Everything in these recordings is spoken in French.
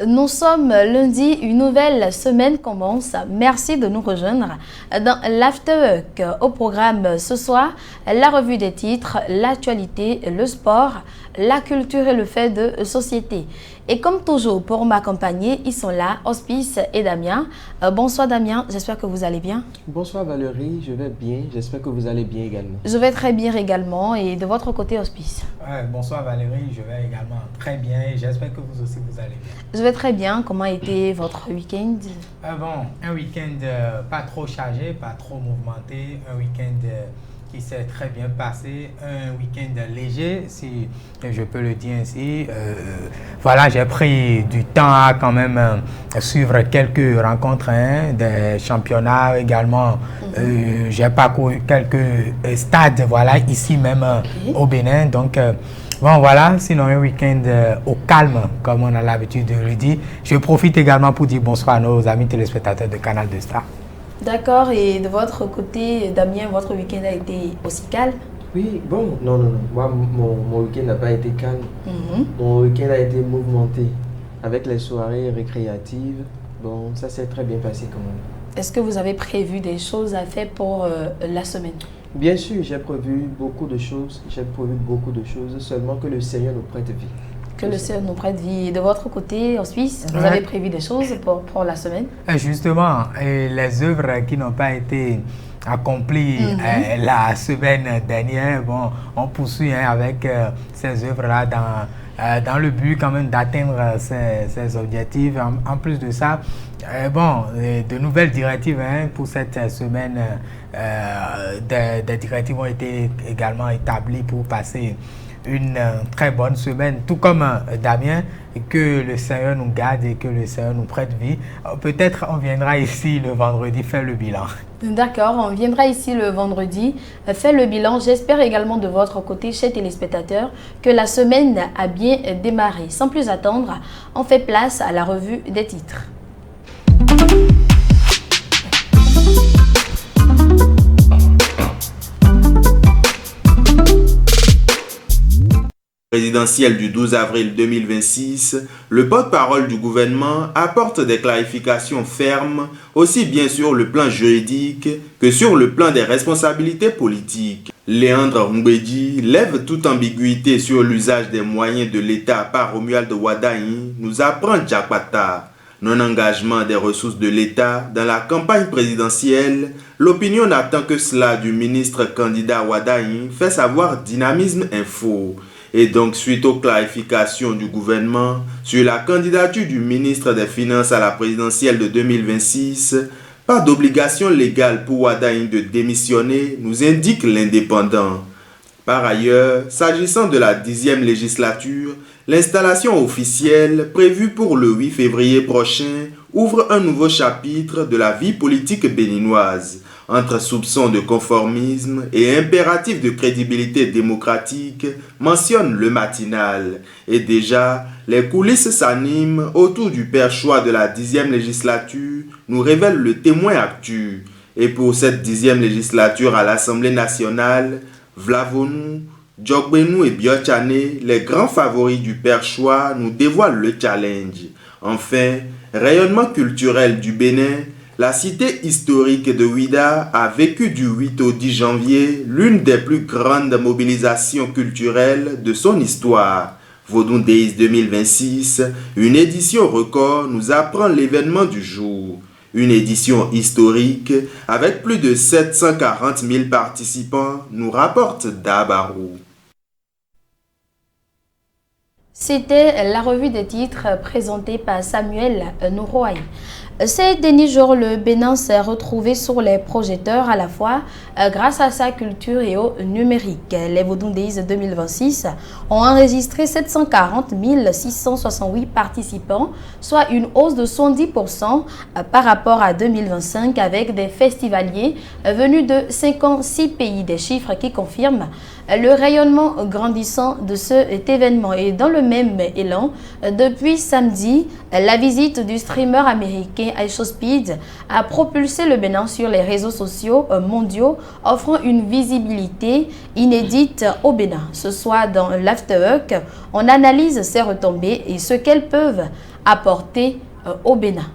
Nous sommes lundi, une nouvelle semaine commence. Merci de nous rejoindre dans l'Afterwork. Au programme ce soir, la revue des titres, l'actualité, le sport, la culture et le fait de société. Et comme toujours, pour m'accompagner, ils sont là, Hospice et Damien. Bonsoir Damien, j'espère que vous allez bien. Bonsoir Valérie, je vais bien, j'espère que vous allez bien également. Je vais très bien également et de votre côté, Hospice. Bonsoir Valérie, je vais également très bien et j'espère que vous aussi vous allez bien. Je vais très bien, comment a été votre week-end? Un week-end pas trop chargé, pas trop mouvementé, un week-end qui s'est très bien passé, un week-end léger, si je peux le dire ainsi. Voilà, j'ai pris du temps à quand même suivre quelques rencontres, des championnats également. J'ai parcouru quelques stades, voilà, ici même au Bénin. Donc, bon, voilà, sinon un week-end au calme, comme on a l'habitude de le dire. Je profite également pour dire bonsoir à nos amis téléspectateurs de Canal de Star. D'accord, et de votre côté, Damien, votre week-end a été aussi calme? Oui, bon, non. Moi, mon week-end n'a pas été calme. Mon week-end a été mouvementé avec les soirées récréatives. Bon, ça s'est très bien passé quand même. Est-ce que vous avez prévu des choses à faire pour la semaine? Bien sûr, j'ai prévu beaucoup de choses. Seulement que le Seigneur nous prête vie. Que le Seigneur nous prête vie. De votre côté, en Suisse, vous avez prévu des choses pour la semaine? Justement, les œuvres qui n'ont pas été accomplies la semaine dernière, bon, on poursuit avec ces œuvres-là dans le but quand même d'atteindre ces objectifs. En plus de ça, de nouvelles directives pour cette semaine, des directives ont été également établies pour passer une très bonne semaine, tout comme Damien, que le Seigneur nous garde et que le Seigneur nous prête vie. Peut-être on viendra ici le vendredi faire le bilan. D'accord, on viendra ici le vendredi faire le bilan. J'espère également de votre côté, chers téléspectateurs, que la semaine a bien démarré. Sans plus attendre, on fait place à la revue des titres. Présidentielle du 12 avril 2026, le porte-parole du gouvernement apporte des clarifications fermes, aussi bien sur le plan juridique que sur le plan des responsabilités politiques. Léandre Mbedi lève toute ambiguïté sur l'usage des moyens de l'État par Romuald Wadaï, nous apprend Jakpata. Non-engagement des ressources de l'État dans la campagne présidentielle, l'opinion n'attend que cela du ministre candidat Wadaï, fait savoir Dynamisme Info. Et donc, suite aux clarifications du gouvernement sur la candidature du ministre des Finances à la présidentielle de 2026, pas d'obligation légale pour Wadaï de démissionner, nous indique l'Indépendant. Par ailleurs, s'agissant de la 10e législature, l'installation officielle prévue pour le 8 février prochain ouvre un nouveau chapitre de la vie politique béninoise. Entre soupçons de conformisme et impératif de crédibilité démocratique, mentionne le matinal. Et déjà, les coulisses s'animent autour du perchoir de la 10e législature, nous révèle le témoin actu. Et pour cette 10e législature à l'Assemblée nationale, Vlavonu, Djokbenou et Biochane, les grands favoris du perchoir, nous dévoilent le challenge. Enfin, rayonnement culturel du Bénin, la cité historique de Ouida a vécu du 8 au 10 janvier l'une des plus grandes mobilisations culturelles de son histoire. Vodun Days 2026, une édition record nous apprend l'événement du jour. Une édition historique avec plus de 740 000 participants, nous rapporte Dabarou. C'était la revue des titres présentée par Samuel Nourouaï. Ces derniers jours, le Bénin s'est retrouvé sur les projecteurs à la fois grâce à sa culture et au numérique. Les Vodun Days 2026 ont enregistré 740 668 participants, soit une hausse de 110% par rapport à 2025 avec des festivaliers venus de 56 pays, des chiffres qui confirment le rayonnement grandissant de cet événement. Et dans le même élan, depuis samedi, la visite du streamer américain iShowSpeed a propulsé le Bénin sur les réseaux sociaux mondiaux, offrant une visibilité inédite au Bénin. Ce soir, dans l'Afterwork, on analyse ces retombées et ce qu'elles peuvent apportés au Bénin.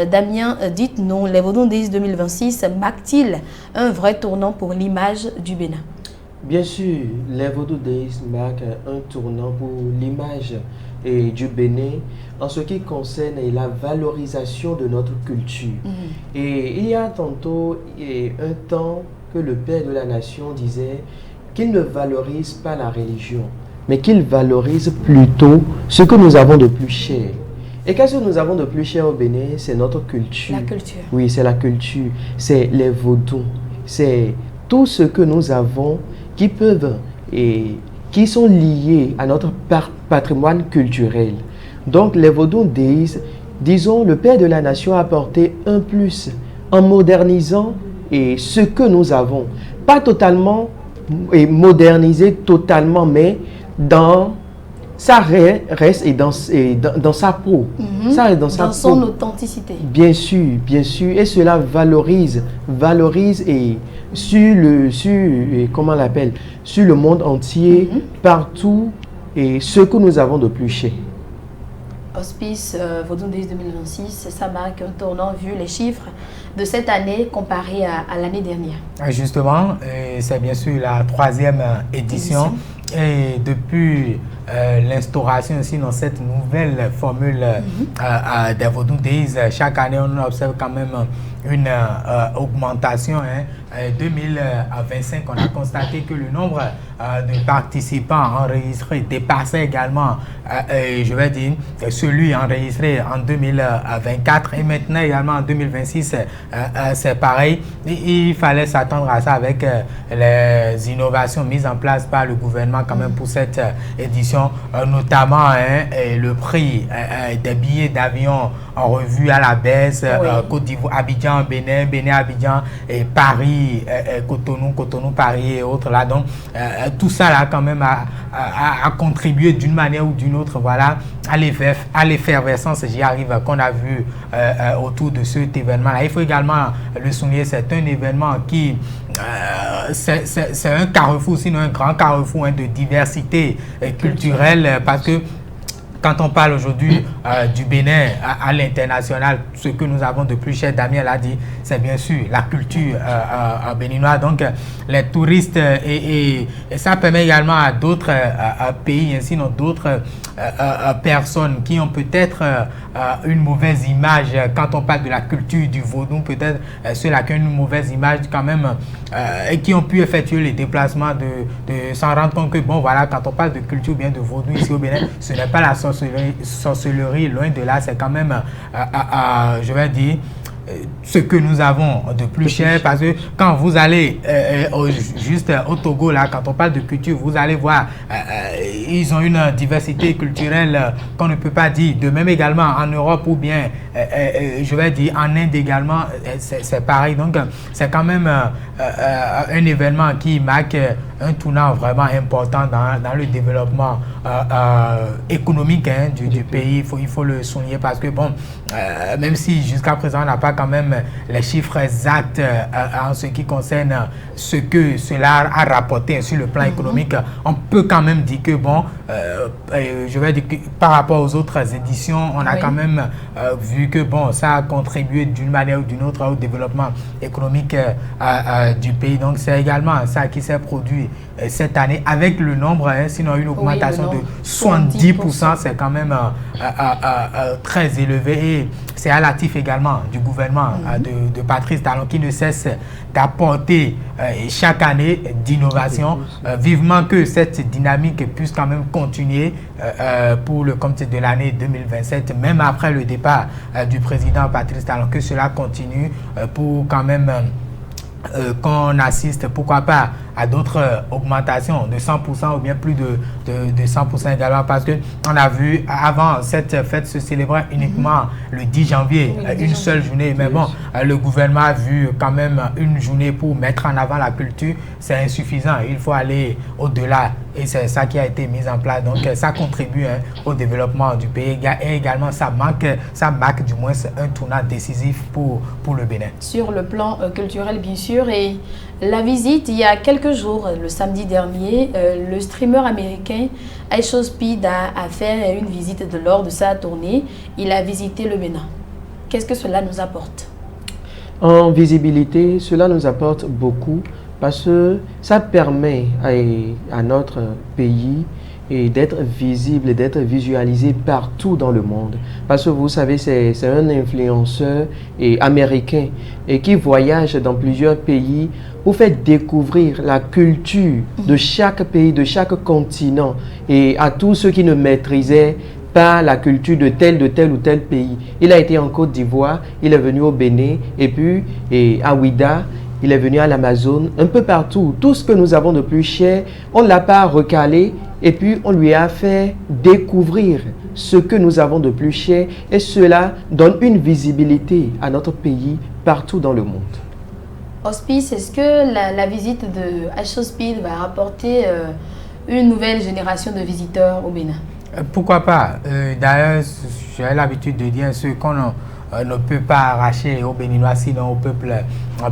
Damien, dites-nous, les Vodou Days 2026 marquent-ils un vrai tournant pour l'image du Bénin? Bien sûr, les Vodou Days marquent un tournant pour l'image du Bénin en ce qui concerne la valorisation de notre culture. Et il y a tantôt un temps que le père de la nation disait qu'il ne valorise pas la religion, mais qu'il valorise plutôt ce que nous avons de plus cher. Et qu'est-ce que nous avons de plus cher au Bénin? C'est notre culture. La culture. Oui, c'est la culture. C'est les vaudous. C'est tout ce que nous avons qui peuvent et qui sont liés à notre patrimoine culturel. Donc, les Vodou Days, disons, le père de la nation a apporté un plus en modernisant ce que nous avons. Pas totalement modernisé totalement, mais dans ça reste dans sa peau. Ça reste dans son authenticité. Bien sûr, bien sûr. Et cela valorise et comment on l'appelle, sur le monde entier, partout, et ce que nous avons de plus cher. Hospice Vodou Days 2026, ça marque un tournant vu les chiffres de cette année comparés à l'année dernière. Justement, c'est bien sûr la 3e édition. Et depuis l'instauration aussi dans cette nouvelle formule des Vodou Days, chaque année on observe quand même une augmentation. 2025, on a constaté que le nombre de participants enregistrés dépassait également, je vais dire, celui enregistré en 2024. Et maintenant également en 2026, c'est pareil. Il fallait s'attendre à ça avec les innovations mises en place par le gouvernement quand même pour cette édition, notamment le prix des billets d'avion en revue à la baisse, Côte d'Ivoire, Abidjan, Bénin, Abidjan et Paris, Cotonou, Paris et autres là. Donc tout ça là quand même a contribué d'une manière ou d'une autre, voilà, à l'effervescence, j'y arrive, qu'on a vu autour de cet événement là. Il faut également le souligner, c'est un événement qui c'est un carrefour, sinon un grand carrefour de diversité culturelle, parce que quand on parle aujourd'hui du Bénin à l'international, ce que nous avons de plus cher, Damien l'a dit, c'est bien sûr la culture béninoise. Donc les touristes et ça permet également à d'autres pays, ainsi d'autres personnes qui ont peut-être une mauvaise image quand on parle de la culture du vaudou, peut-être ceux-là qui ont une mauvaise image quand même et qui ont pu effectuer les déplacements de s'en rendre compte que bon voilà, quand on parle de culture bien de vaudou ici au Bénin, ce n'est pas la sorcellerie, loin de là, c'est quand même je vais dire ce que nous avons de plus cher, parce que quand vous allez juste au Togo là, quand on parle de culture, vous allez voir ils ont une diversité culturelle qu'on ne peut pas dire. De même également en Europe ou bien je vais dire en Inde également, c'est pareil. Donc c'est quand même un événement qui marque un tournant vraiment important dans le développement économique du pays. Il faut le souligner, parce que bon, même si jusqu'à présent on n'a pas quand même les chiffres exacts en ce qui concerne ce que cela a rapporté sur le plan économique, on peut quand même dire que bon, je vais dire que par rapport aux autres éditions, on a quand même vu que bon, ça a contribué d'une manière ou d'une autre au développement économique du pays. Donc c'est également ça qui s'est produit cette année avec le nombre, sinon une augmentation de 70%, c'est quand même très élevé, et c'est à l'actif également du gouvernement de Patrice Talon, qui ne cesse d'apporter chaque année d'innovation. Vivement que cette dynamique puisse quand même continuer pour le comité de l'année 2027, même après le départ du président Patrice Talon, que cela continue pour quand même qu'on assiste, pourquoi pas, à d'autres augmentations de 100% ou bien plus de 100% également, parce que on a vu avant cette fête se célébrait uniquement le 10 janvier, une seule journée, mais bon, le gouvernement a vu quand même une journée pour mettre en avant la culture, c'est insuffisant, il faut aller au-delà et c'est ça qui a été mis en place. Donc ça contribue au développement du pays et également ça marque du moins un tournant décisif pour le Bénin. Sur le plan culturel bien sûr, et la visite il y a quelques jours, le samedi dernier, le streamer américain Ice Speed a fait une visite lors de sa tournée. Il a visité le Bénin. Qu'est-ce que cela nous apporte? En visibilité, cela nous apporte beaucoup parce que ça permet à notre pays d'être visible, d'être visualisé partout dans le monde. Parce que vous savez, c'est un influenceur américain qui voyage dans plusieurs pays pour faire découvrir la culture de chaque pays, de chaque continent et à tous ceux qui ne maîtrisaient pas la culture de tel ou tel pays. Il a été en Côte d'Ivoire, il est venu au Bénin et puis à Ouida, il est venu à l'Amazone, un peu partout. Tout ce que nous avons de plus cher, on ne l'a pas recalé et puis on lui a fait découvrir ce que nous avons de plus cher et cela donne une visibilité à notre pays partout dans le monde. Auspice, est-ce que la visite de Ice Speed va apporter une nouvelle génération de visiteurs au Bénin? Pourquoi pas? D'ailleurs, j'ai l'habitude de dire ce qu'on ne peut pas arracher aux Béninois, sinon au peuple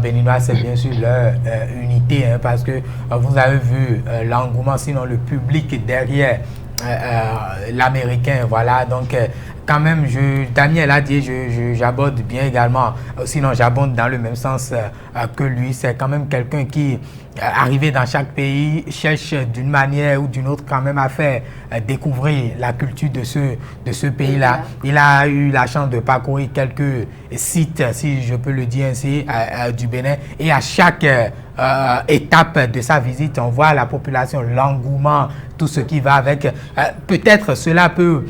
béninois, c'est bien sûr leur unité, parce que vous avez vu l'engouement, sinon le public derrière l'américain, voilà. Donc quand même, Daniel a dit, j'aborde bien également, sinon j'abonde dans le même sens que lui. C'est quand même quelqu'un qui, arrivé dans chaque pays, cherche d'une manière ou d'une autre quand même à faire découvrir la culture de ce pays-là. Il a eu la chance de parcourir quelques sites, si je peux le dire ainsi, du Bénin. Et à chaque étape de sa visite, on voit la population, l'engouement, tout ce qui va avec. Peut-être cela peut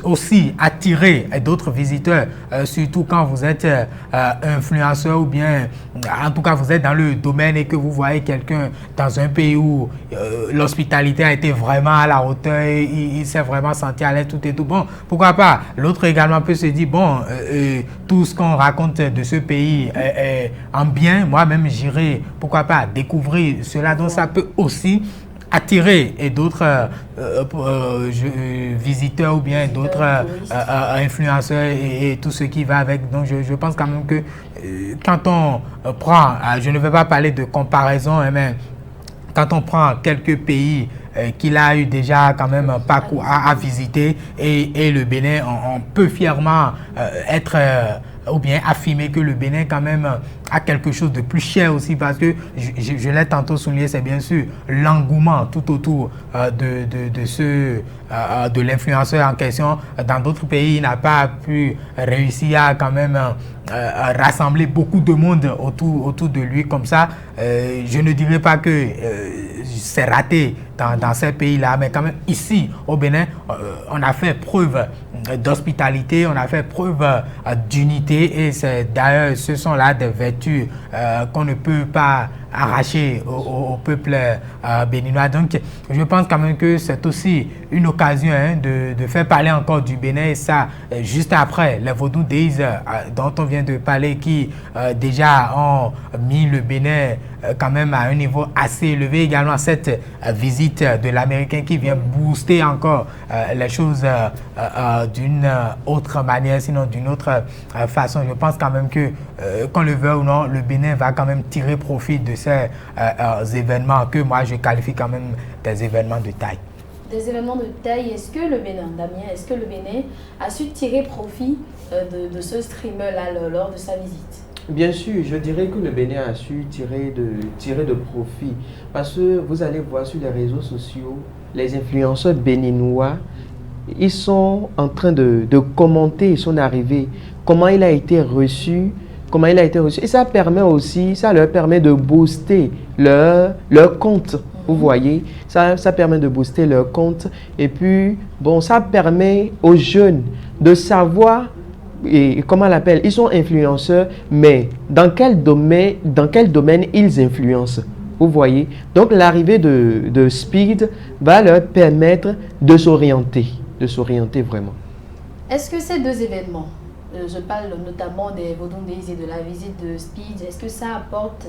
aussi attirer d'autres visiteurs, surtout quand vous êtes influenceur ou bien, en tout cas, vous êtes dans le domaine et que vous voyez quelqu'un dans un pays où l'hospitalité a été vraiment à la hauteur, il s'est vraiment senti à l'aise, tout et tout. Bon, pourquoi pas? L'autre également peut se dire, bon, tout ce qu'on raconte de ce pays en bien, moi-même j'irai, pourquoi pas, découvrir cela. Donc ça peut aussi attirer d'autres visiteurs ou bien d'autres influenceurs et tout ce qui va avec. Donc je pense quand même que quand on prend, je ne vais pas parler de comparaison, mais quand on prend quelques pays qu'il a eu déjà quand même un parcours à visiter et le Bénin, on peut fièrement être ou bien affirmer que le Bénin quand même a quelque chose de plus cher aussi, parce que je l'ai tantôt souligné, c'est bien sûr l'engouement tout autour de l'influenceur en question. Dans d'autres pays, il n'a pas pu réussir à quand même rassembler beaucoup de monde autour de lui comme ça. Je ne dirais pas que c'est raté dans ces pays-là, mais quand même ici au Bénin, on a fait preuve d'hospitalité, on a fait preuve d'unité et d'ailleurs ce sont là des vertus qu'on ne peut pas arracher au peuple béninois. Donc je pense quand même que c'est aussi une occasion de faire parler encore du Bénin, et ça juste après les Vodou Days dont on vient de parler, qui déjà ont mis le Bénin quand même à un niveau assez élevé. Également cette visite de l'Américain qui vient booster encore les choses d'une autre manière, sinon d'une autre façon. Je pense quand même que qu'on le veut ou non, le Bénin va quand même tirer profit de ces événements que moi je qualifie quand même des événements de taille. Des événements de taille. Est-ce que le Bénin, Damien, est-ce que le Bénin a su tirer profit de ce streamer-là lors de sa visite? Bien sûr, je dirais que le Bénin a su tirer de profit, parce que vous allez voir sur les réseaux sociaux, les influenceurs béninois, ils sont en train de commenter son arrivée, comment il a été reçu, et ça leur permet de booster leur compte. Vous voyez, ça permet de booster leur compte, et puis bon, ça permet aux jeunes de savoir, et comment on l'appelle, ils sont influenceurs, mais dans quel domaine ils influencent. Vous voyez, donc l'arrivée de Speed va leur permettre de s'orienter vraiment. Est-ce que ces deux événements je parle notamment des Vodun Days et de la visite de Speed. Est-ce que ça apporte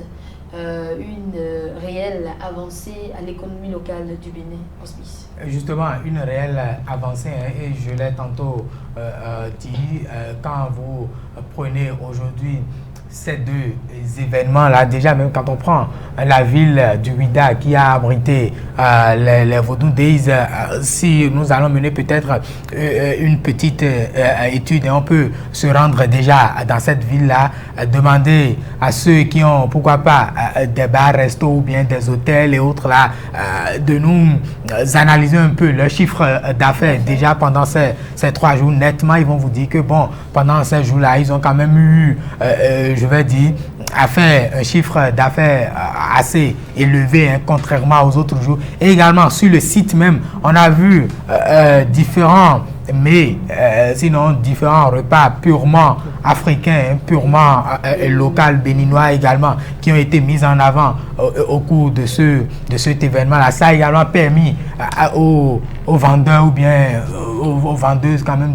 une réelle avancée à l'économie locale du Bénin, Hospice? Justement, une réelle avancée, hein, et je l'ai tantôt dit, quand vous prenez aujourd'hui ces deux événements-là, déjà même quand on prend la ville du Ouida qui a abrité les Vodun Days, si nous allons mener peut-être une petite étude, et on peut se rendre déjà dans cette ville-là, demander à ceux qui ont, pourquoi pas, des bars, restos ou bien des hôtels et autres là, de nous analyser un peu le chiffre d'affaires déjà pendant ces 3 jours. Nettement, ils vont vous dire que bon, pendant ces jours-là, ils ont quand même eu, je vais dire, à faire un chiffre d'affaires assez élevé, hein, contrairement aux autres jours. Et également, sur le site même, on a vu différents, mais sinon différents repas purement africains, hein, purement local, béninois également, qui ont été mis en avant au cours de cet événement-là. Ça a également permis aux vendeurs ou bien aux vendeuses quand même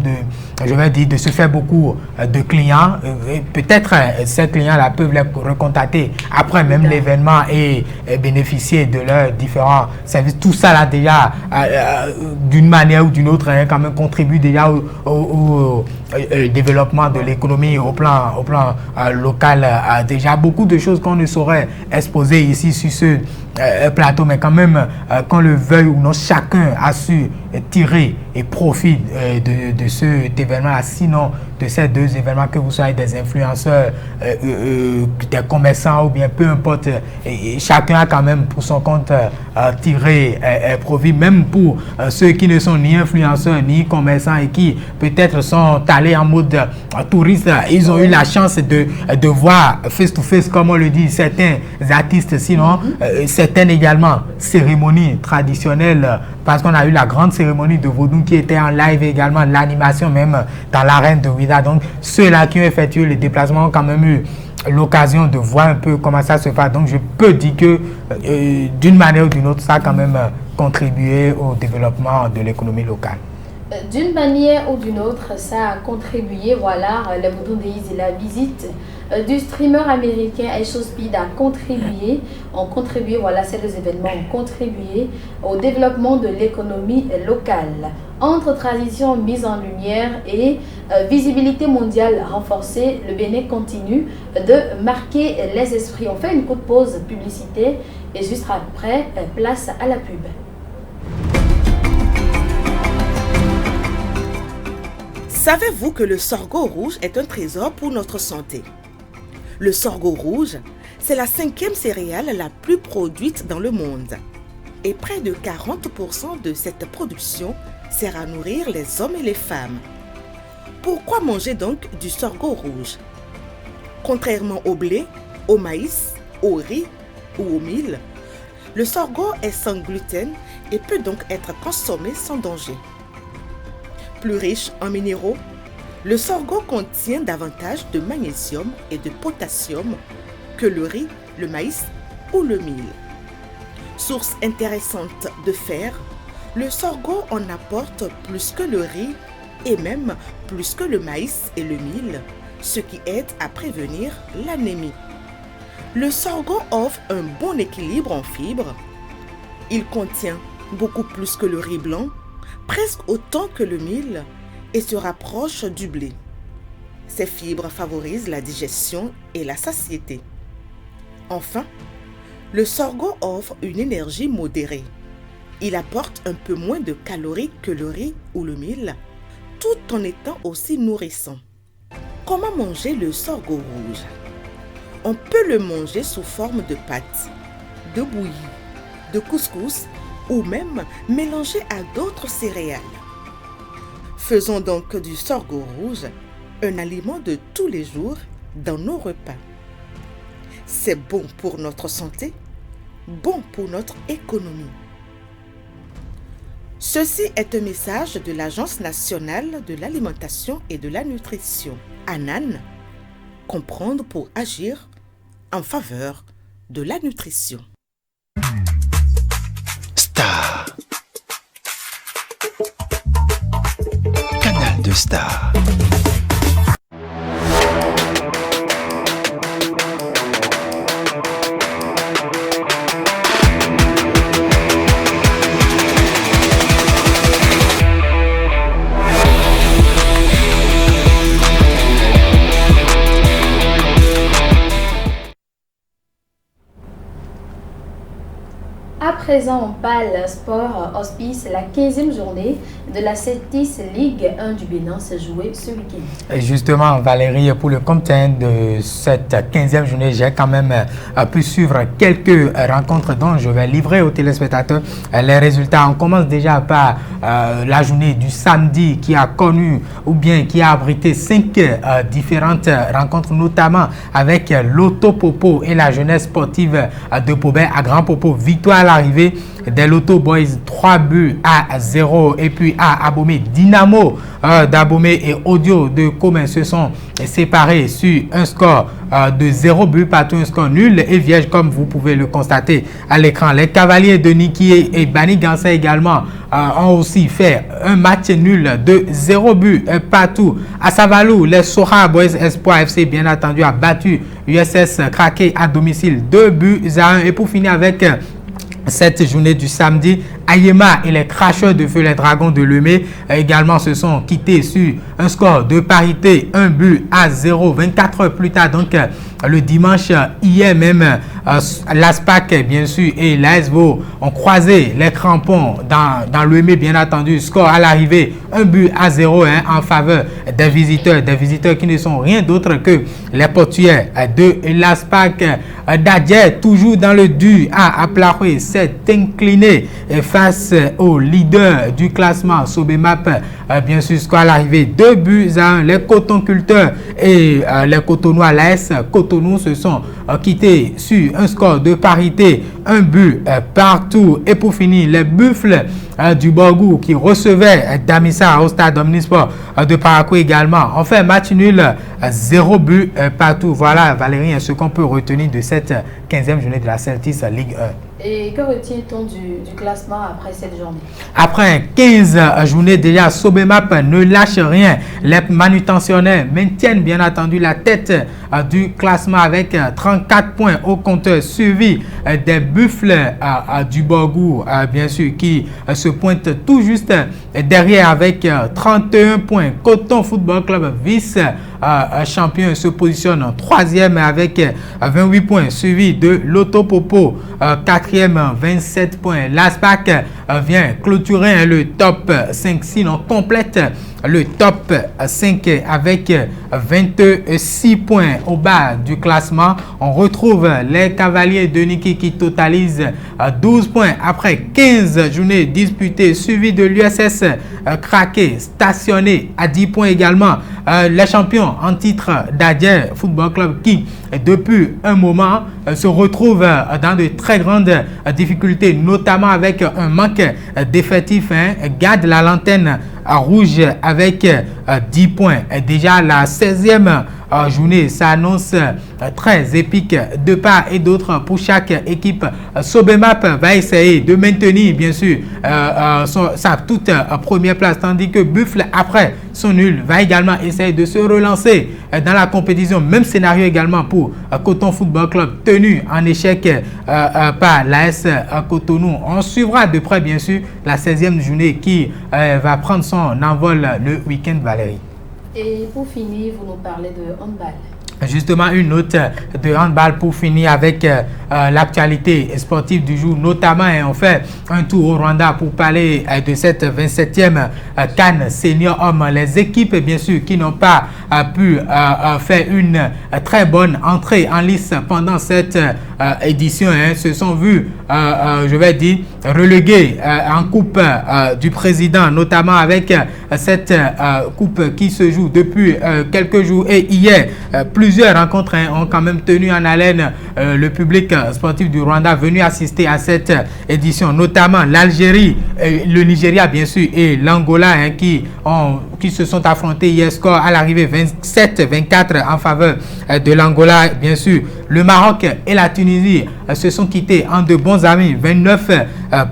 je vais dire, de se faire beaucoup de clients. Peut-être ces clients-là peuvent les recontacter après même l'événement et bénéficier de leurs différents services. Tout ça là déjà, d'une manière ou d'une autre, hein, quand même contribue déjà au développement de l'économie au plan local. Déjà beaucoup de choses qu'on ne saurait exposer ici sur ce plateau, mais quand même, qu'on le veuille ou non, chacun a su tirer et profit de cet événement-là. Sinon, de ces deux événements, que vous soyez des influenceurs, des commerçants ou bien peu importe, et chacun a quand même pour son compte tiré profit, même pour ceux qui ne sont ni influenceurs ni commerçants et qui peut-être sont allés en mode touriste. Ils ont eu la chance de voir face to face, comme on le dit, certains artistes, sinon certaines également cérémonies traditionnelles, parce qu'on a eu la grande cérémonie de Vodun qui était en live également, l'animation même dans l'arène de Ouida. Donc ceux-là qui ont effectué le déplacement ont quand même eu l'occasion de voir un peu comment ça se passe. Donc je peux dire que d'une manière ou d'une autre, ça a quand même contribué au développement de l'économie locale. D'une manière ou d'une autre, ça a contribué, voilà, les Vodun Days et la visite du streamer américain Aisho Speed ont contribué, voilà, ces deux événements ont contribué au développement de l'économie locale. Entre tradition mise en lumière et visibilité mondiale renforcée, le Bénin continue de marquer les esprits. On fait une courte pause publicitaire et juste après, place à la pub. Savez-vous que le sorgho rouge est un trésor pour notre santé? Le sorgho rouge, c'est la 5e céréale la plus produite dans le monde. Et près de 40% de cette production sert à nourrir les hommes et les femmes. Pourquoi manger donc du sorgho rouge? Contrairement au blé, au maïs, au riz ou au mil, le sorgho est sans gluten et peut donc être consommé sans danger. Plus riche en minéraux, le sorgho contient davantage de magnésium et de potassium que le riz, le maïs ou le mil. Source intéressante de fer, le sorgho en apporte plus que le riz et même plus que le maïs et le mil, ce qui aide à prévenir l'anémie. Le sorgho offre un bon équilibre en fibres. Il contient beaucoup plus que le riz blanc, presque autant que le mil, et se rapproche du blé. Ces fibres favorisent la digestion et la satiété. Enfin, le sorgho offre une énergie modérée. Il apporte un peu moins de calories que le riz ou le mil, tout en étant aussi nourrissant. Comment manger le sorgho rouge? On peut le manger sous forme de pâte, de bouillie, de couscous ou même mélangé à d'autres céréales. Faisons donc du sorgho rouge un aliment de tous les jours dans nos repas. C'est bon pour notre santé, bon pour notre économie. Ceci est un message de l'Agence nationale de l'alimentation et de la nutrition, ANAN, comprendre pour agir en faveur de la nutrition. Star. Canal de Star. À présent, on parle sport hospice. La 15e journée de la Celtis Ligue 1 du Bénin se jouée ce week-end. Et justement, Valérie, pour le compte de cette 15e journée, j'ai quand même pu suivre quelques rencontres dont je vais livrer aux téléspectateurs les résultats. On commence déjà par la journée du samedi qui a connu ou bien qui a abrité 5 différentes rencontres, notamment avec l'Auto Popo et la jeunesse sportive de Pobet à Grand Popo. Victoire à l'arrivée des Lotto Boys 3-0 et puis à Abomey, Dynamo d'Abomey et Audio de Commun se sont séparés sur un score de 0 but partout, un score nul et vierge comme vous pouvez le constater à l'écran. Les Cavaliers de Niki et Bani Gansé également ont aussi fait un match nul de 0 but partout. À Savalou, les Soha Boys Espoir FC bien entendu a battu USS Craqué à domicile 2-1 et pour finir avec cette journée du samedi, Ayema et les cracheurs de feu, les dragons de Lemay également se sont quittés sur un score de parité, 1-0. 24 heures plus tard, donc le dimanche, hier même, l'ASPAC bien sûr et l'ASVO ont croisé les crampons dans Lemay bien entendu. Score à l'arrivée, 1-0 en faveur des visiteurs qui ne sont rien d'autre que les portuaires de l'ASPAC. Dadje, toujours dans le dur à Aplaroué, s'est incliné face au leader du classement Sobemap, bien sûr, score à l'arrivée 2-1. Les cotonculteurs et les cotonois, l'AS Cotonou se sont quittés sur un score de parité, 1 but partout. Et pour finir, les buffles du Borgou qui recevaient Damissa au stade Omnisport de Parakou également ont fait un match nul, 0 but partout. Voilà Valérie, ce qu'on peut retenir de cette 15e journée de la Celtis Ligue 1. Et que retient-on du classement après cette journée? Après 15 journées déjà, Sobemap ne lâche rien. Les manutentionnaires maintiennent bien entendu la tête du classement avec 34 points au compteur, suivi des buffles du Borgou, bien sûr, qui se pointent tout juste derrière avec 31 points. Coton Football Club, vice-champion, se positionne en 3e avec 28 points, suivi de l'Auto Popo, 4e, 27 points. L'ASPAC vient clôturer le top 5, sinon complète le top 5 avec 26 points. Au bas du classement, on retrouve les Cavaliers de Niki qui totalisent 12 points après 15 journées disputées, suivi de l'USS Craqué stationné à 10 points également. Les champions en titre d'Adjer Football Club qui depuis un moment se retrouvent dans de très grandes difficultés, notamment avec un manque d'effectifs, garde la lanterne rouge avec 10 points. Déjà la 16e journée s'annonce très épique de part et d'autre pour chaque équipe. Sobemap va essayer de maintenir bien sûr sa toute première place, tandis que Buffle après son nul va également essayer de se relancer dans la compétition. Même scénario également pour Coton Football Club, tenu en échec par l'AS Cotonou. On suivra de près bien sûr la 16e journée qui va prendre son envol le week-end, Valérie. Et pour finir, vous nous parlez de handball. Justement, une note de handball pour finir avec l'actualité sportive du jour. Notamment, on fait un tour au Rwanda pour parler de cette 27e CAN Senior Homme. Les équipes, bien sûr, qui n'ont pas pu faire une très bonne entrée en lice pendant cette édition, se sont vues, je vais dire, reléguées en Coupe du Président, notamment avec cette coupe qui se joue depuis quelques jours. Et hier, plusieurs rencontres ont quand même tenu en haleine le public sportif du Rwanda venu assister à cette édition, notamment l'Algérie, le Nigeria bien sûr et l'Angola qui se sont affrontés hier, score à l'arrivée 27-24 en faveur de l'Angola bien sûr. Le Maroc et la Tunisie se sont quittés en de bons amis, 29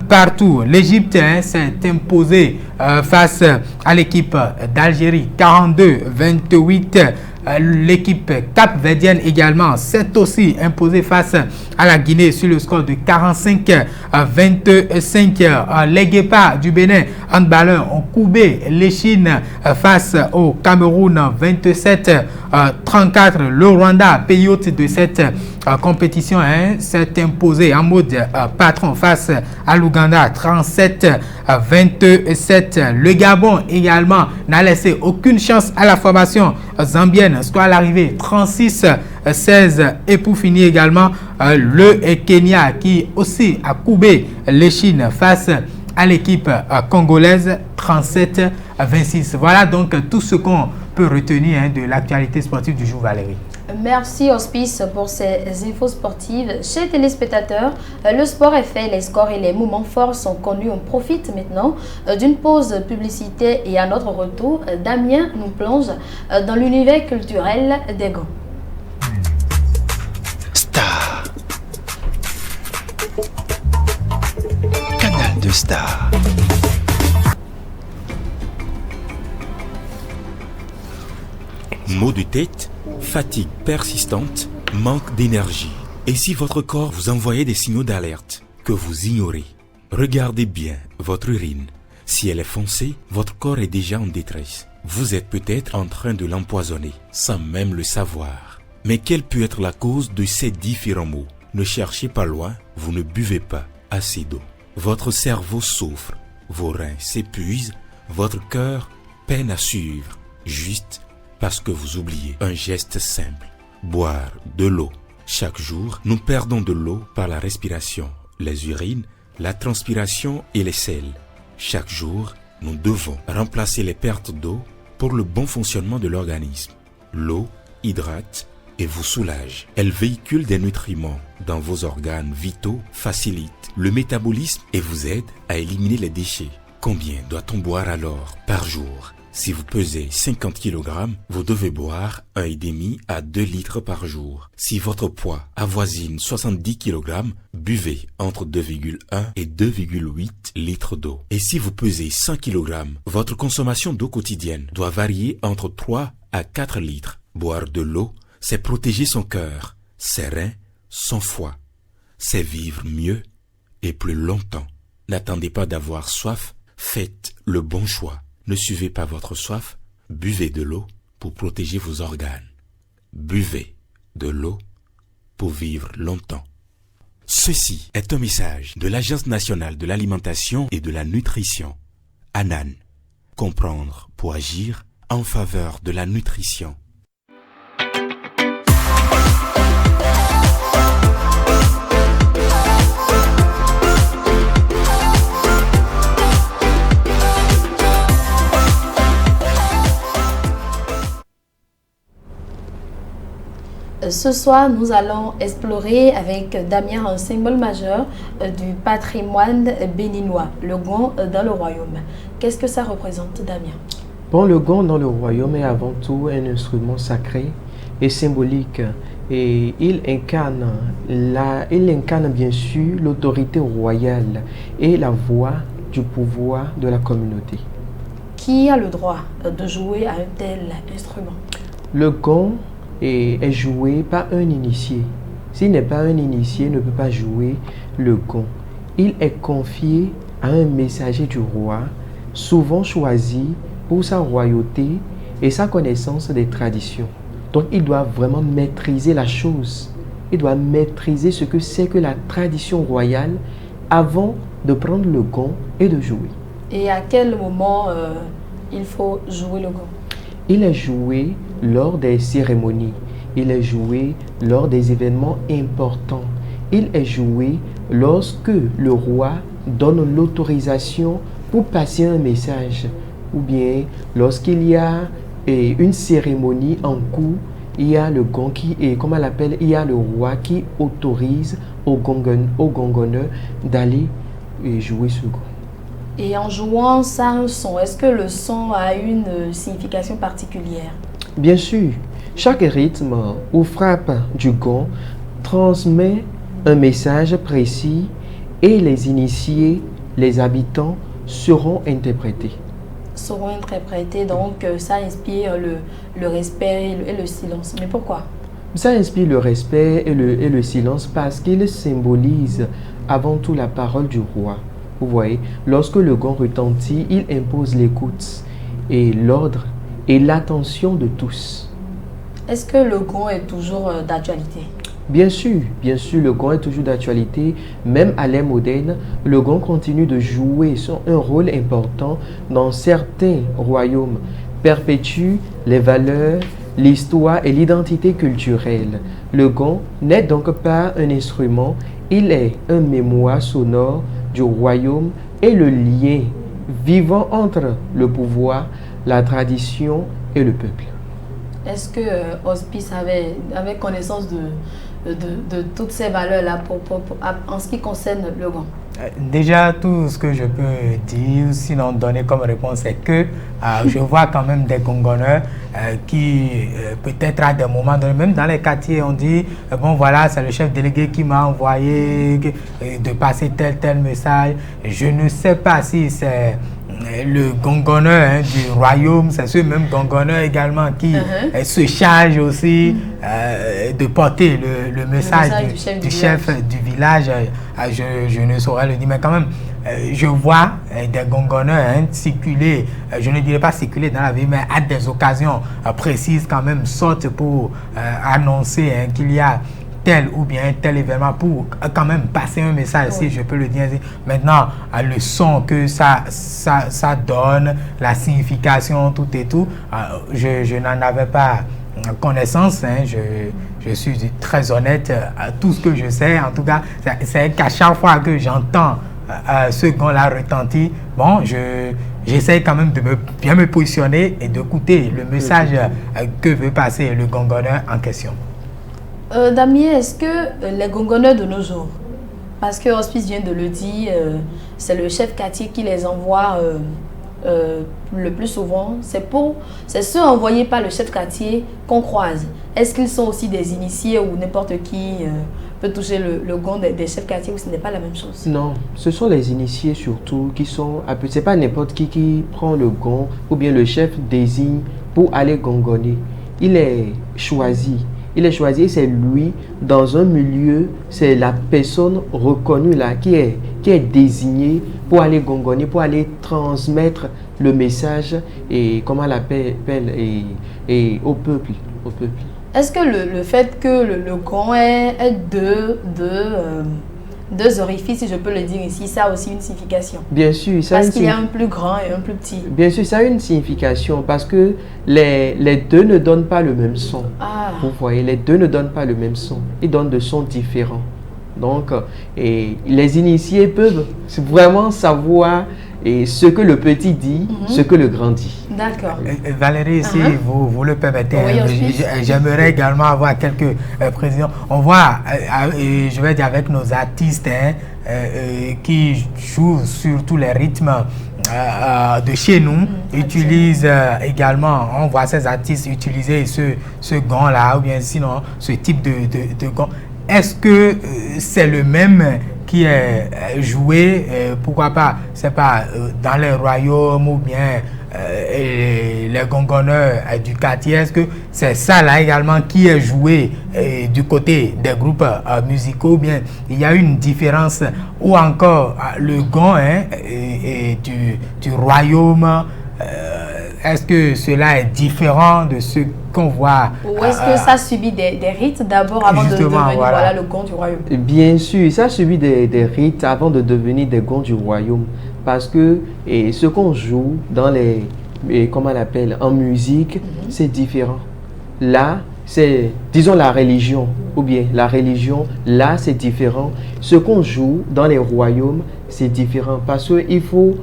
partout. L'Égypte s'est imposée face à l'équipe d'Algérie, 42-28. L'équipe cap-verdienne également s'est aussi imposée face à la Guinée sur le score de 45-25. Les Guépards du Bénin, handballeurs, ont coubé les Chines face au Cameroun 27-34. Le Rwanda, pays hôte de cette compétition s'est imposé en mode patron face à l'Ouganda 37-27. Le Gabon également n'a laissé aucune chance à la formation zambienne, soit à l'arrivée 36-16. Et pour finir également, le Kenya qui aussi a coubé l'échine face à l'équipe congolaise 37-26. Voilà donc tout ce qu'on peut retenir de l'actualité sportive du jour, Valérie. Merci Hospice pour ces infos sportives. Chers téléspectateurs, le sport est fait, les scores et les moments forts sont connus. On profite maintenant d'une pause publicité et à notre retour, Damien nous plonge dans l'univers culturel des gants. Star. Canal de Star. Maux de tête, fatigue persistante, manque d'énergie. Et si votre corps vous envoyait des signaux d'alerte que vous ignorez, regardez bien votre urine. Si elle est foncée, votre corps est déjà en détresse. Vous êtes peut-être en train de l'empoisonner, sans même le savoir. Mais quelle peut être la cause de ces différents maux? Ne cherchez pas loin, vous ne buvez pas assez d'eau. Votre cerveau souffre, vos reins s'épuisent, votre cœur peine à suivre, juste parce que vous oubliez un geste simple, boire de l'eau. Chaque jour, nous perdons de l'eau par la respiration, les urines, la transpiration et les selles. Chaque jour, nous devons remplacer les pertes d'eau pour le bon fonctionnement de l'organisme. L'eau hydrate et vous soulage. Elle véhicule des nutriments dans vos organes vitaux, facilite le métabolisme et vous aide à éliminer les déchets. Combien doit-on boire alors par jour? Si vous pesez 50 kg, vous devez boire 1,5 à 2 litres par jour. Si votre poids avoisine 70 kg, buvez entre 2,1 et 2,8 litres d'eau. Et si vous pesez 100 kg, votre consommation d'eau quotidienne doit varier entre 3 à 4 litres. Boire de l'eau, c'est protéger son cœur, ses reins, son foie. C'est vivre mieux et plus longtemps. N'attendez pas d'avoir soif, faites le bon choix. Ne suivez pas votre soif, buvez de l'eau pour protéger vos organes. Buvez de l'eau pour vivre longtemps. Ceci est un message de l'Agence nationale de l'alimentation et de la nutrition, ANAN. Comprendre pour agir en faveur de la nutrition. Ce soir, nous allons explorer avec Damien un symbole majeur du patrimoine béninois, le gond dans le royaume. Qu'est-ce que ça représente, Damien? Bon, le gond dans le royaume est avant tout un instrument sacré et symbolique. Et il incarne bien sûr l'autorité royale et la voix du pouvoir de la communauté. Qui a le droit de jouer à un tel instrument? Le gond est joué par un initié. S'il n'est pas un initié, il ne peut pas jouer le gond. Il est confié à un messager du roi, souvent choisi pour sa royauté et sa connaissance des traditions. Donc il doit vraiment maîtriser la chose. Il doit maîtriser ce que c'est que la tradition royale avant de prendre le gond et de jouer. Et à quel moment il faut jouer le gond? Il est joué lors des cérémonies, il est joué lors des événements importants, il est joué lorsque le roi donne l'autorisation pour passer un message, ou bien lorsqu'il y a une cérémonie en cours, il y a le gong qui est, comment on l'appelle, il y a le roi qui autorise au gongonneur d'aller jouer ce gong. Et en jouant ça un son, est-ce que le son a une signification particulière? Bien sûr, chaque rythme ou frappe du gong transmet un message précis et les initiés, les habitants seront interprétés. Donc ça inspire le respect et le silence. Mais pourquoi? Ça inspire le respect et le silence parce qu'il symbolise avant tout la parole du roi. Vous voyez, lorsque le gong retentit, il impose l'écoute et l'ordre et l'attention de tous. Est-ce que le gong est toujours d'actualité? Bien sûr, le gong est toujours d'actualité. Même à l'ère moderne, le gong continue de jouer un rôle important dans certains royaumes, perpétue les valeurs, l'histoire et l'identité culturelle. Le gong n'est donc pas un instrument, il est un mémoire sonore du royaume et le lien vivant entre le pouvoir, la tradition et le peuple. Est-ce que Hospice avait connaissance de toutes ces valeurs-là en ce qui concerne le gong? Déjà, tout ce que je peux dire, sinon donner comme réponse, c'est que je vois quand même des gongonneurs qui, peut-être à des moments donnés, même dans les quartiers, on dit, bon voilà, c'est le chef délégué qui m'a envoyé de passer tel message. Je ne sais pas si c'est le gongonneur du royaume, c'est ce même gongonneur également qui se charge aussi de porter le message du chef du village. Je ne saurais le dire, mais quand même, je vois des gongonneurs circuler, je ne dirais pas circuler dans la ville, mais à des occasions précises quand même sortent pour annoncer qu'il y a tel ou bien tel événement pour quand même passer un message, si je peux le dire. Maintenant, le son que ça donne, la signification, tout et tout, je n'en avais pas connaissance. Je suis très honnête. Tout ce que je sais, en tout cas, c'est qu'à chaque fois que j'entends ce gong-là retentir, bon, j'essaie quand même de bien me positionner et d'écouter le message que veut passer le gongonneur en question. Damien, est-ce que les gongonneurs de nos jours, parce que Hospice vient de le dire, c'est le chef quartier qui les envoie le plus souvent, c'est ceux envoyés par le chef quartier qu'on croise. Est-ce qu'ils sont aussi des initiés ou n'importe qui peut toucher le gong des chefs quartiers ou ce n'est pas la même chose? Non, ce sont les initiés surtout qui sont, c'est pas n'importe qui prend le gong ou bien le chef désigne pour aller gongonner. Il est choisi. C'est lui, dans un milieu, c'est la personne reconnue là qui est désignée pour aller gongonner, pour aller transmettre le message et comment on l'appelle et au peuple. Est-ce que le fait que le gong est deux orifices, si je peux le dire ici, ça a aussi une signification? Bien sûr. Parce qu'il y a un plus grand et un plus petit. Bien sûr, ça a une signification parce que les deux ne donnent pas le même son. Vous voyez, les deux ne donnent pas le même son. Ils donnent des sons différents. Donc, les initiés peuvent vraiment savoir ce que le petit dit, ce que le grand dit. D'accord. Valérie, si vous le permettez, j'aimerais également avoir quelques précisions. On voit, je vais dire avec nos artistes qui jouent sur tous les rythmes de chez nous, utilisent également, on voit ces artistes utiliser ce gong-là, ou bien sinon ce type de gong. Est-ce que c'est le même qui est joué, pourquoi pas, c'est pas dans les royaumes ou bien les gongonneurs du quartier, est-ce que c'est ça là également qui est joué du côté des groupes musicaux, ou bien il y a une différence, ou encore le gong du royaume, est-ce que cela est différent de ce qu'on voit? Ou est-ce que ça subit des rites d'abord avant de devenir le gong du royaume? Bien sûr, ça subit des rites avant de devenir des gongs du royaume. Parce que ce qu'on joue dans comment on appelle, en musique, c'est différent. Là, c'est, disons, la religion, ou bien la religion, là, c'est différent. Ce qu'on joue dans les royaumes, c'est différent. Parce qu'il faut,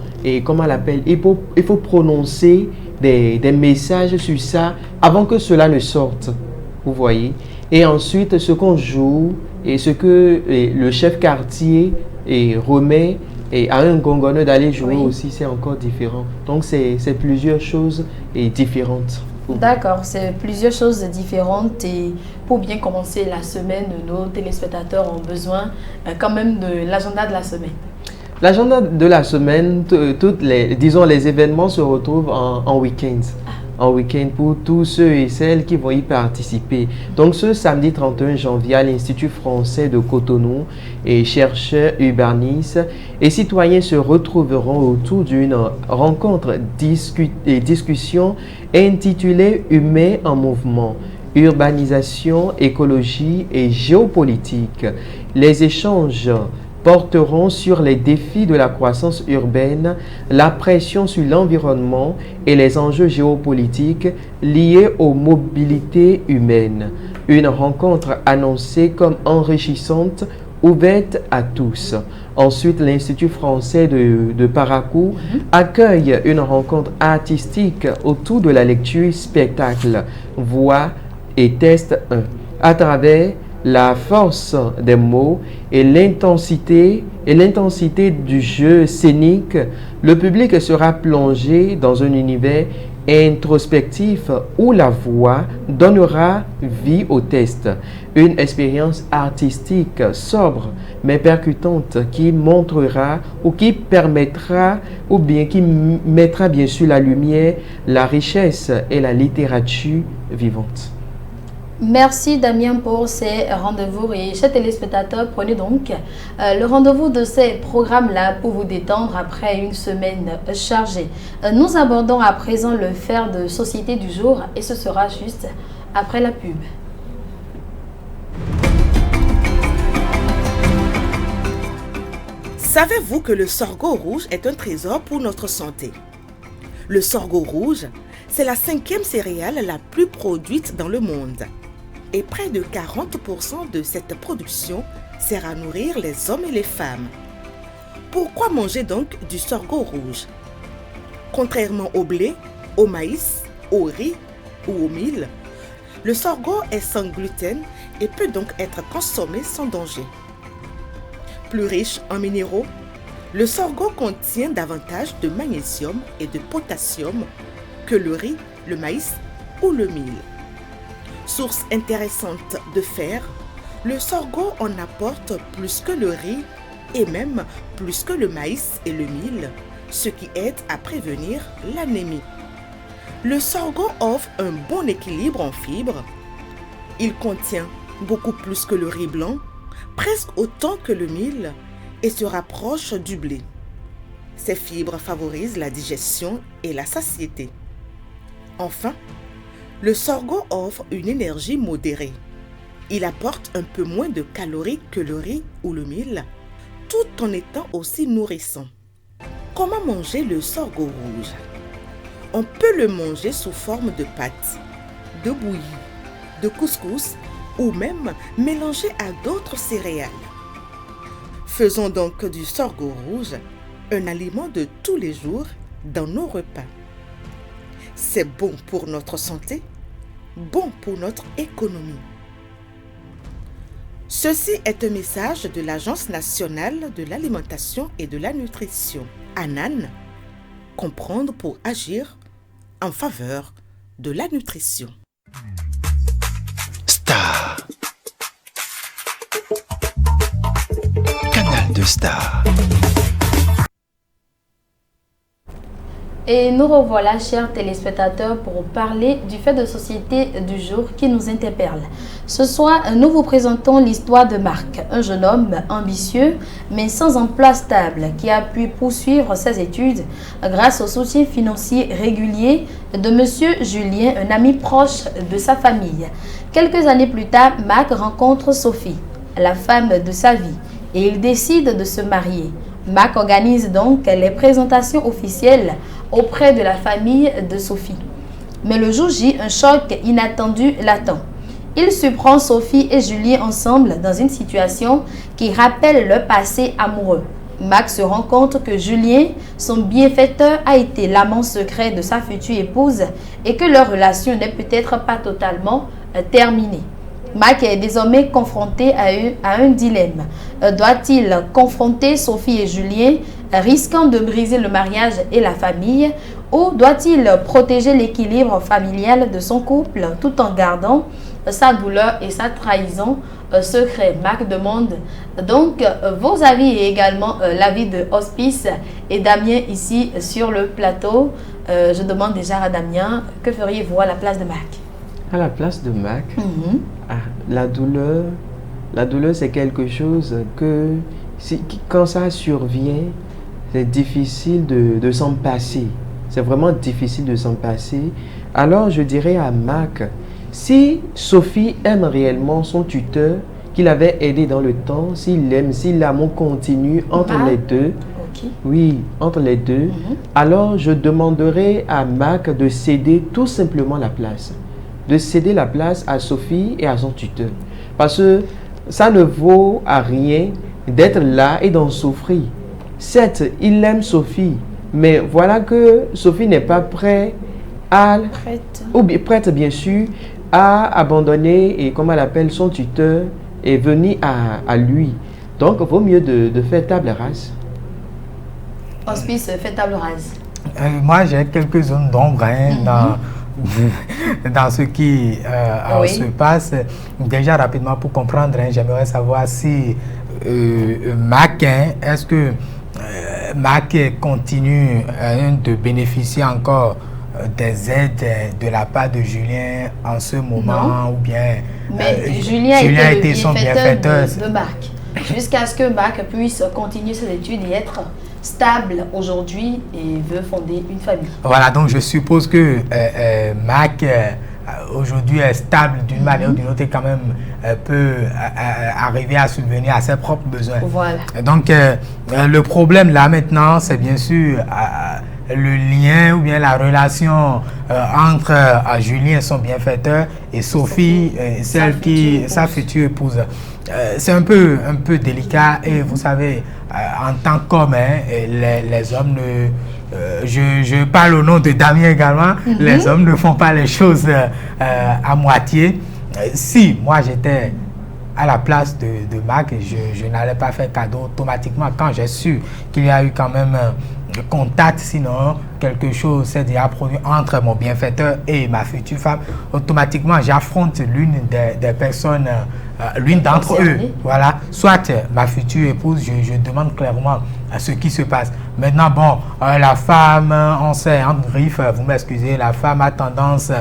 comment on l'appelle, il faut prononcer des messages sur ça avant que cela ne sorte. Vous voyez? Et ensuite, ce qu'on joue et ce que le chef quartier remet à un gongonneur d'aller jouer aussi, c'est encore différent. Donc, c'est plusieurs choses différentes. D'accord, c'est plusieurs choses différentes et pour bien commencer la semaine, nos téléspectateurs ont besoin quand même de l'agenda de la semaine. L'agenda de la semaine, disons les événements se retrouvent en week-end. En week-end pour tous ceux et celles qui vont y participer. Donc ce samedi 31 janvier à l'Institut français de Cotonou, chercheurs, urbanistes et citoyens se retrouveront autour d'une rencontre discussion intitulée Humains en mouvement. urbanisation, écologie et géopolitique. Les échanges porteront sur les défis de la croissance urbaine, la pression sur l'environnement et les enjeux géopolitiques liés aux mobilités humaines. Une rencontre annoncée comme enrichissante, ouverte à tous. Ensuite, l'Institut français de Parakou accueille une rencontre artistique autour de la lecture spectacle, voix et test 1 à travers la force des mots et l'intensité du jeu scénique. Le public sera plongé dans un univers introspectif où la voix donnera vie au texte. Une expérience artistique sobre mais percutante qui montrera ou qui permettra ou bien qui mettra bien sûr la lumière, la richesse et la littérature vivante. Merci Damien pour ces rendez-vous et chers téléspectateurs, prenez donc le rendez-vous de ces programmes-là pour vous détendre après une semaine chargée. Nous abordons à présent le fait de société du jour et ce sera juste après la pub. Savez-vous que le sorgho rouge est un trésor pour notre santé? Le sorgho rouge, c'est la 5e céréale la plus produite dans le monde. Et près de 40% de cette production sert à nourrir les hommes et les femmes. Pourquoi manger donc du sorgho rouge? Contrairement au blé, au maïs, au riz ou au mil, le sorgho est sans gluten et peut donc être consommé sans danger. Plus riche en minéraux, le sorgho contient davantage de magnésium et de potassium que le riz, le maïs ou le mil. Source intéressante de fer, le sorgho en apporte plus que le riz et même plus que le maïs et le mil, ce qui aide à prévenir l'anémie. Le sorgho offre un bon équilibre en fibres. Il contient beaucoup plus que le riz blanc, presque autant que le mil et se rapproche du blé. Ces fibres favorisent la digestion et la satiété. Enfin, le sorgho offre une énergie modérée. Il apporte un peu moins de calories que le riz ou le mil, tout en étant aussi nourrissant. Comment manger le sorgho rouge? On peut le manger sous forme de pâte, de bouillie, de couscous ou même mélangé à d'autres céréales. Faisons donc du sorgho rouge un aliment de tous les jours dans nos repas. C'est bon pour notre santé, bon pour notre économie. Ceci est un message de l'Agence nationale de l'alimentation et de la nutrition, ANAN, comprendre pour agir en faveur de la nutrition. Star. Canal de Star. Et nous revoilà, chers téléspectateurs, pour parler du fait de société du jour qui nous interpelle. Ce soir, nous vous présentons l'histoire de Marc, un jeune homme ambitieux mais sans emploi stable qui a pu poursuivre ses études grâce au soutien financier régulier de M. Julien, un ami proche de sa famille. Quelques années plus tard, Marc rencontre Sophie, la femme de sa vie, et il décide de se marier. Marc organise donc les présentations officielles auprès de la famille de Sophie. Mais le jour J, un choc inattendu l'attend. Il surprend Sophie et Julien ensemble dans une situation qui rappelle leur passé amoureux. Marc se rend compte que Julien, son bienfaiteur, a été l'amant secret de sa future épouse et que leur relation n'est peut-être pas totalement terminée. Marc est désormais confronté à un dilemme. Doit-il confronter Sophie et Julien, risquant de briser le mariage et la famille, ou doit-il protéger l'équilibre familial de son couple tout en gardant sa douleur et sa trahison secret? Marc demande donc vos avis et également l'avis de Hospice et Damien ici sur le plateau. Je demande déjà à Damien, que feriez-vous à la place de Marc? À la place de Marc, la douleur c'est quelque chose que quand ça survient, c'est difficile de s'en passer. C'est vraiment difficile de s'en passer. Alors je dirais à Marc Si Sophie aime réellement son tuteur, qu'il avait aidé dans le temps, s'il l'aime, si l'amour continue entre les deux, oui, entre les deux, alors je demanderai à Mac de céder tout simplement la place. De céder la place à Sophie et à son tuteur. Parce que ça ne vaut à rien d'être là et d'en souffrir. Certes, il aime Sophie, mais voilà que Sophie n'est pas prête bien sûr, à abandonner, et comme elle appelle son tuteur, et venir à lui. Donc, il vaut mieux de faire table rase. Hospice, fait table rase. Moi, j'ai quelques zones d'ombre dans ce qui se passe. Déjà, rapidement, pour comprendre, j'aimerais savoir si Mac, est-ce que Mac continue de bénéficier encore des aides de la part de Julien en ce moment, ou bien Julien était son bienfaiteur de Mac, jusqu'à ce que Mac puisse continuer ses études et être stable aujourd'hui et veut fonder une famille. Voilà, donc je suppose que Mac aujourd'hui est stable d'une manière ou d'une autre et quand même peut arriver à subvenir à ses propres besoins. Voilà. Donc le problème là maintenant, c'est bien sûr le lien ou bien la relation entre Julien, son bienfaiteur, et Sophie, sa future épouse. C'est un peu délicat, et vous savez, en tant qu'homme, les hommes je parle au nom de Damien également, les hommes ne font pas les choses à moitié. Si moi j'étais à la place de Mac, je n'allais pas faire cadeau automatiquement quand j'ai su qu'il y a eu quand même contact, sinon quelque chose s'est déjà produit entre mon bienfaiteur et ma future femme. Automatiquement, j'affronte l'une des personnes, l'une d'entre eux. Voilà, soit ma future épouse, je demande clairement ce qui se passe. Maintenant, bon, la femme, on sait, entre griffes, vous m'excusez, la femme a tendance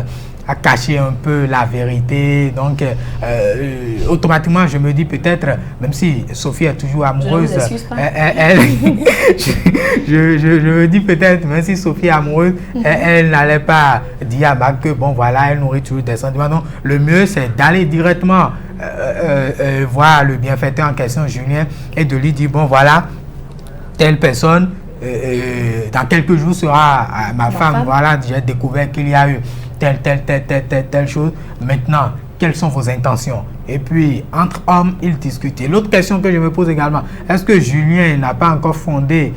à cacher un peu la vérité. Donc, automatiquement, je me dis peut-être, même si Sophie est toujours amoureuse, je me dis peut-être, même si Sophie est amoureuse, elle n'allait pas dire à Mac que, bon, voilà, elle nourrit toujours des sentiments. Donc, le mieux, c'est d'aller directement voir le bienfaiteur en question, Julien, et de lui dire, bon, voilà, telle personne, dans quelques jours sera ma femme. Voilà, j'ai découvert qu'il y a eu telle chose. Maintenant, quelles sont vos intentions? Et puis, entre hommes, ils discutent. Et l'autre question que je me pose également, est-ce que Julien n'a pas encore fondé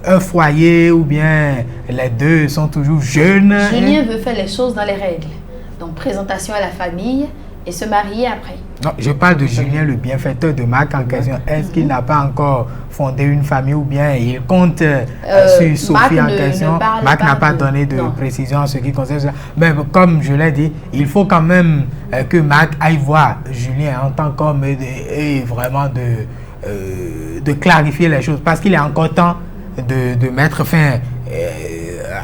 un foyer, ou bien les deux sont toujours jeunes? Julien veut faire les choses dans les règles. Donc, présentation à la famille et se marier après. Non, je parle de Julien, le bienfaiteur de Mac en question. Est-ce qu'il n'a pas encore fondé une famille, ou bien il compte sur Sophie en question? Mac n'a pas donné de précision en ce qui concerne ça. Mais comme je l'ai dit, il faut quand même que Mac aille voir Julien en tant qu'homme et vraiment de clarifier les choses. Parce qu'il est encore temps de mettre fin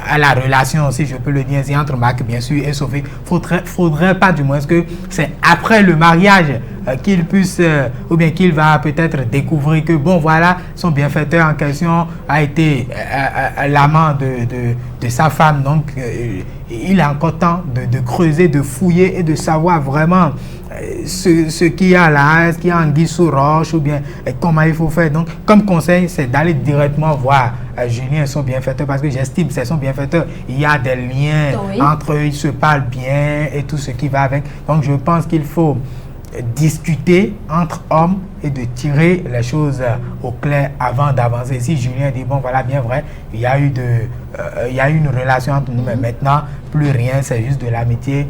à la relation, si je peux le dire, entre Mac, bien sûr, et Sophie. Faudrait pas, du moins, que c'est après le mariage qu'il puisse, ou bien qu'il va peut-être découvrir que, bon, voilà, son bienfaiteur en question a été l'amant de sa femme. Donc, il a encore temps de creuser, de fouiller et de savoir vraiment ce qu'il y a là, est-ce qu'il y a anguille sous roche, ou bien comment il faut faire. Donc, comme conseil, c'est d'aller directement voir Julien et son bienfaiteur, parce que j'estime que c'est son bienfaiteur. Il y a des liens entre eux, ils se parlent bien et tout ce qui va avec. Donc, je pense qu'il faut discuter entre hommes et de tirer les choses au clair avant d'avancer. Si Julien dit, bon, voilà, bien vrai, il y a eu une relation entre nous, mais maintenant, plus rien, c'est juste de l'amitié.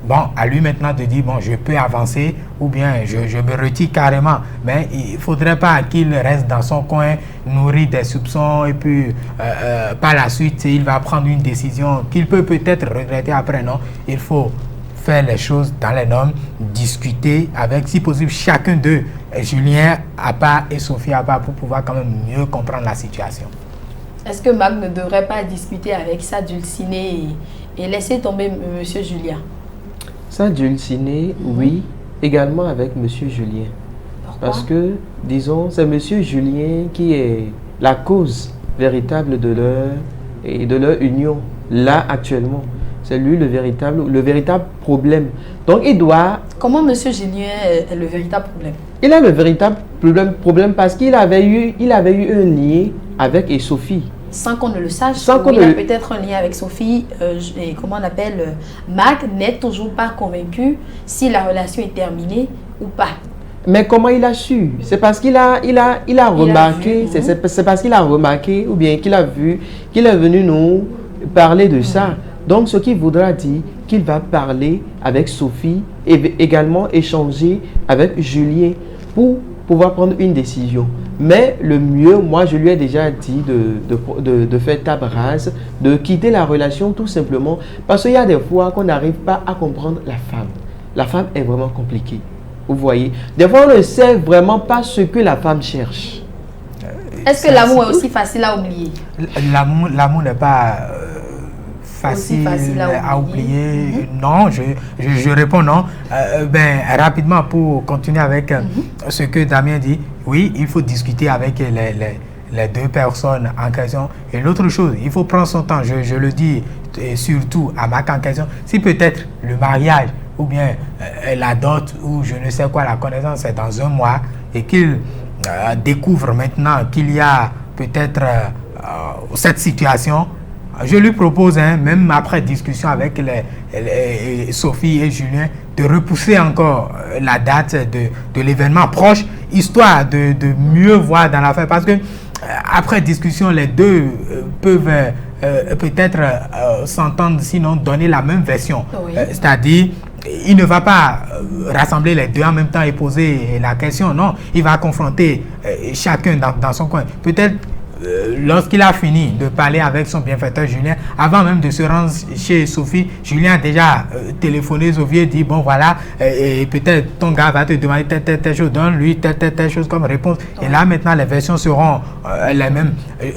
Bon, à lui maintenant de dire, bon, je peux avancer, ou bien je me retire carrément. Mais il ne faudrait pas qu'il reste dans son coin, nourrir des soupçons, et puis par la suite, il va prendre une décision qu'il peut peut-être regretter après. Non, il faut faire les choses dans les normes, discuter avec, si possible, chacun d'eux, Julien à part et Sophie à part, pour pouvoir quand même mieux comprendre la situation. Est-ce que Mac ne devrait pas discuter avec sa dulcinée et laisser tomber Monsieur Julien? Sa dulcinée, oui, également avec Monsieur Julien. Pourquoi? Parce que, disons, c'est Monsieur Julien qui est la cause véritable de leur union, là, actuellement. C'est lui le véritable problème. Donc il doit... Comment M. Julien est le véritable problème? Il a le véritable problème parce qu'il avait eu un lien avec Sophie. Sans qu'on ne le sache, Sans qu'on il a ne- peut-être un lien avec Sophie, et comment on appelle, Marc n'est toujours pas convaincu si la relation est terminée ou pas. Mais comment il a su? C'est parce qu'il a remarqué, vu, c'est parce qu'il a remarqué ou bien qu'il a vu, qu'il est venu nous parler de ça. Donc ce qui voudra dire qu'il va parler avec Sophie et également échanger avec Julien pour pouvoir prendre une décision. Mais le mieux, moi je lui ai déjà dit de faire table rase, de quitter la relation tout simplement parce qu'il y a des fois qu'on n'arrive pas à comprendre la femme. La femme est vraiment compliquée. Vous voyez, des fois on ne sait vraiment pas ce que la femme cherche. Est-ce que l'amour est aussi facile à oublier? L'amour n'est pas facile à oublier. Non, je réponds non. Rapidement, pour continuer avec ce que Damien dit, oui, il faut discuter avec les deux personnes en question. Et l'autre chose, il faut prendre son temps, je le dis, et surtout à Marc en question, si peut-être le mariage ou bien la dot ou je ne sais quoi, la connaissance est dans un mois et qu'il découvre maintenant qu'il y a peut-être cette situation, je lui propose, même après discussion avec Sophie et Julien, de repousser encore la date de l'événement proche, histoire de mieux voir dans l'affaire. Parce que après discussion, les deux peuvent peut-être s'entendre, sinon donner la même version. Oui. C'est-à-dire, il ne va pas rassembler les deux en même temps et poser la question. Non, il va confronter chacun dans son coin. Peut-être lorsqu'il a fini de parler avec son bienfaiteur Julien, avant même de se rendre chez Sophie, Julien a déjà téléphoné Sophie et dit bon voilà, et peut-être ton gars va te demander telle chose, donne-lui telle chose comme réponse. Et là maintenant les versions seront les mêmes.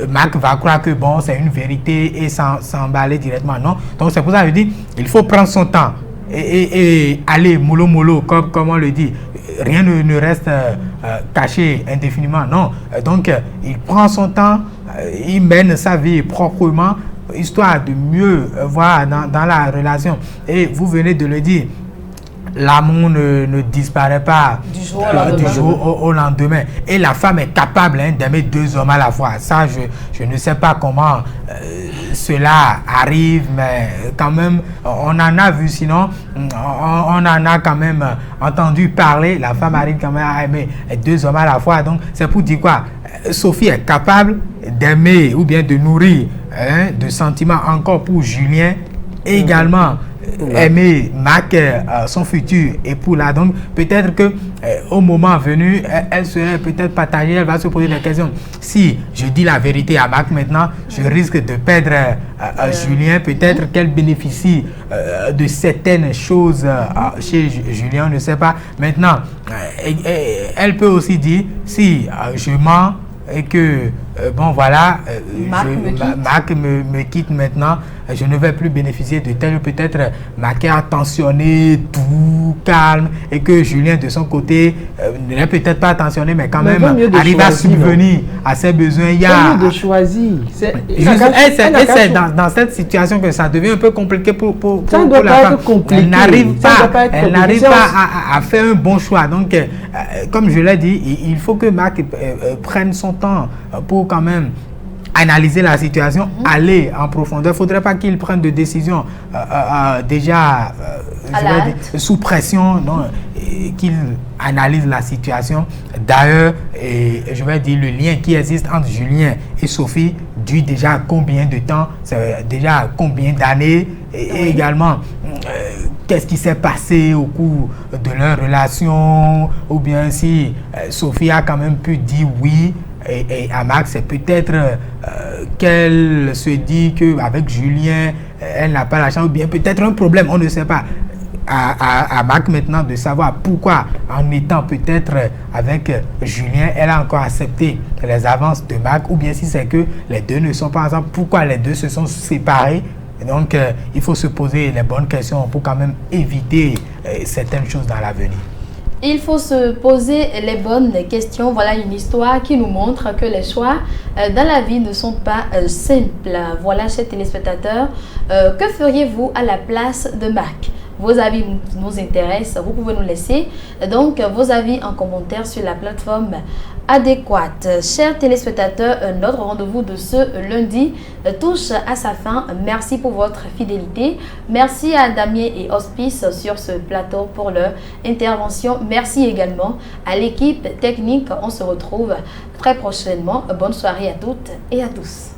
Marc va croire que bon c'est une vérité et s'emballer directement. Non, donc c'est pour ça que je dis il faut prendre son temps et aller mollo comme on le dit. Rien ne reste caché indéfiniment, non. Donc, il prend son temps, il mène sa vie proprement, histoire de mieux voir dans la relation. Et vous venez de le dire, l'amour ne disparaît pas Du jour au lendemain. Et la femme est capable d'aimer deux hommes à la fois. Ça, je ne sais pas comment cela arrive, mais quand même, on en a vu, sinon, on en a quand même entendu parler. La femme arrive quand même à aimer deux hommes à la fois. Donc, c'est pour dire quoi? Sophie est capable d'aimer ou bien de nourrir de sentiments encore pour Julien, et également aimer Marc, son futur époux là. Donc peut-être que au moment venu, elle serait peut-être partagée, elle va se poser la question. Si je dis la vérité à Marc maintenant, je risque de perdre Julien. Peut-être qu'elle bénéficie de certaines choses chez Julien, on ne sait pas. Maintenant, elle peut aussi dire, si je mens et que bon voilà, Marc me quitte maintenant, je ne vais plus bénéficier de tel, peut-être Marc est attentionné, tout calme, et que Julien de son côté n'est peut-être pas attentionné, mais quand même arrive à subvenir à ses besoins. Il y a de choisir. C'est dans cette situation que ça devient un peu compliqué pour la femme. Elle n'arrive pas à faire un bon choix. Donc, comme je l'ai dit, il faut que Marc prenne son temps pour quand même analyser la situation, aller en profondeur. Il ne faudrait pas qu'il prenne de décisions déjà sous pression, qu'il analyse la situation. D'ailleurs, je vais dire, le lien qui existe entre Julien et Sophie dure déjà combien de temps, c'est déjà combien d'années, et également qu'est-ce qui s'est passé au cours de leur relation, ou bien si Sophie a quand même pu dire oui. Et à Marc, c'est peut-être qu'elle se dit qu'avec Julien, elle n'a pas la chance, ou bien peut-être un problème, on ne sait pas. À Marc maintenant de savoir pourquoi, en étant peut-être avec Julien, elle a encore accepté les avances de Marc, ou bien si c'est que les deux ne sont pas ensemble, pourquoi les deux se sont séparés. Et donc, il faut se poser les bonnes questions pour quand même éviter certaines choses dans l'avenir. Il faut se poser les bonnes questions. Voilà une histoire qui nous montre que les choix dans la vie ne sont pas simples. Voilà, chers téléspectateurs, que feriez-vous à la place de Marc? Vos avis nous intéressent, vous pouvez nous laisser donc vos avis en commentaire sur la plateforme adéquate. Chers téléspectateurs, notre rendez-vous de ce lundi touche à sa fin. Merci pour votre fidélité. Merci à Damien et Hospice sur ce plateau pour leur intervention. Merci également à l'équipe technique. On se retrouve très prochainement. Bonne soirée à toutes et à tous.